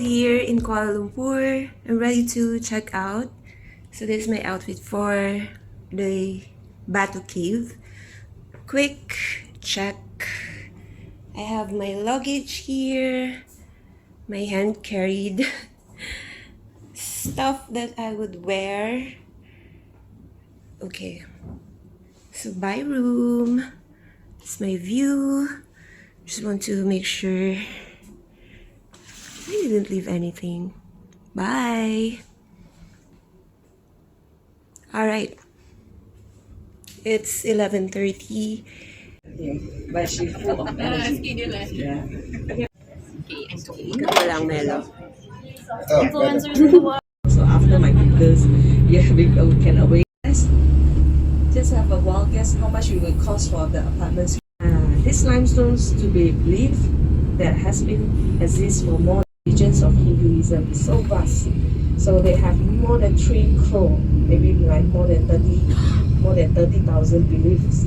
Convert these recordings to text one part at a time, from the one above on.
here in Kuala Lumpur. I'm ready to check out. So this is my outfit for the Batu Cave. Quick check. I have my luggage here, my hand carried stuff that I would wear. Okay, so by room, it's my view. Just want to make sure I didn't leave anything. Bye. Alright, it's 11:30. Yeah, but she's full of energy. Yeah. Walang melo. Influencers in the world. So after my pictures, yeah, we can away. Just have a wild guess how much it will cost for the apartments. These limestones to be believed that has been exist for more regions of Hinduism is so vast. So they have more than 3 crore, maybe like more than 30,000 beliefs.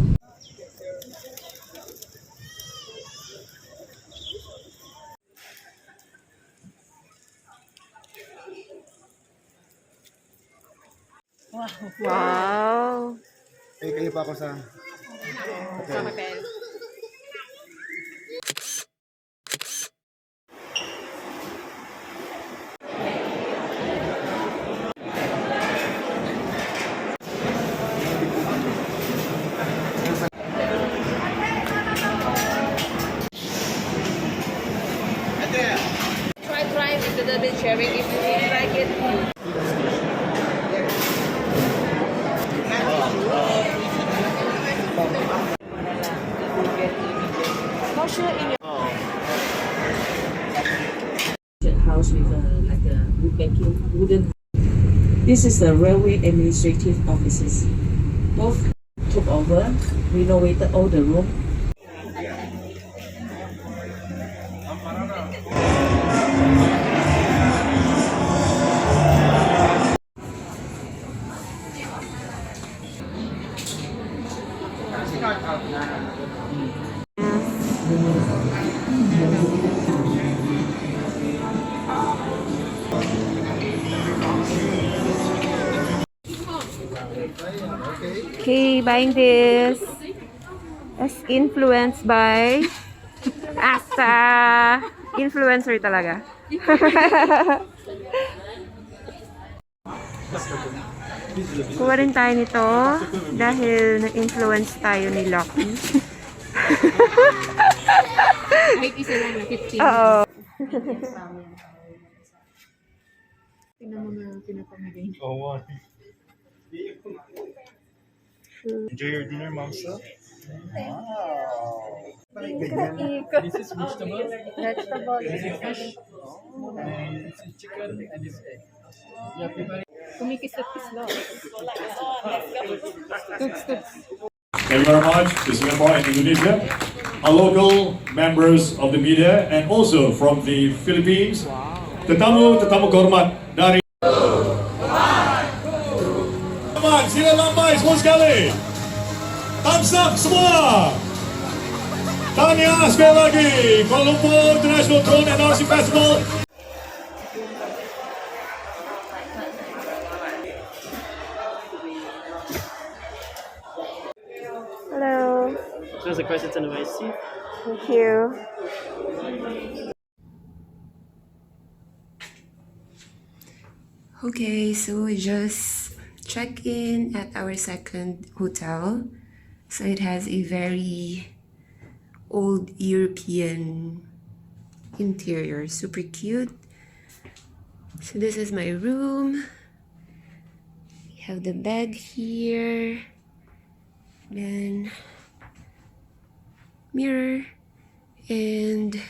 Wow! Kayo pa ako sa hotel. Try with a little bit sharing if you really like it. House with like a wood banking wooden. This is the railway administrative offices. Both took over, renovated all the room. Okay, buying this. As influenced by Asa. Influencer talaga. Kuha rin tayo nito dahil na-influence tayo ni Lucky. Wait, isa lang na 15. Oo. Tingnan mo na pinapamigay. Oh, wow. Enjoy your dinner, Mamsa. Wow. This is vegetable. Vegetable. This is fish. And this is chicken and this is egg. Yeah, prepare. Kumikis-kis lang. Thank you very much to Singapore and Indonesia, our local members of the media, and also from the Philippines. Tetamu kehormat dari. Sila lambai semua sekali. Thumbs up semua. Tanya sekali lagi. Kuala Lumpur International Drone and RC Festival. Hello. There's a question in the way. See? Thank you. Okay, so we just checked in at our second hotel. So it has a very old European interior, super cute. So this is my room. We have the bed here. Then mirror, and there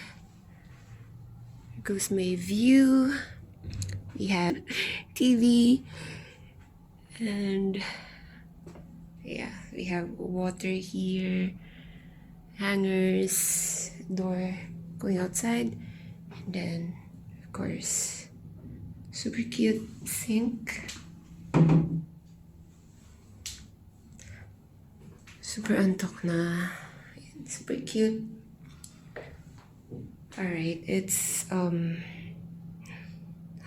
goes my view. We have TV, and yeah, we have water here, hangers, door going outside, and then of course super cute sink. Super antok na. Super cute. Alright, it's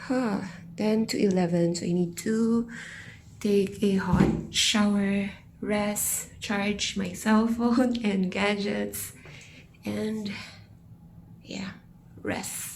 10 to 11, so I need to take a hot shower, rest, charge my cell phone and gadgets, and yeah, rest.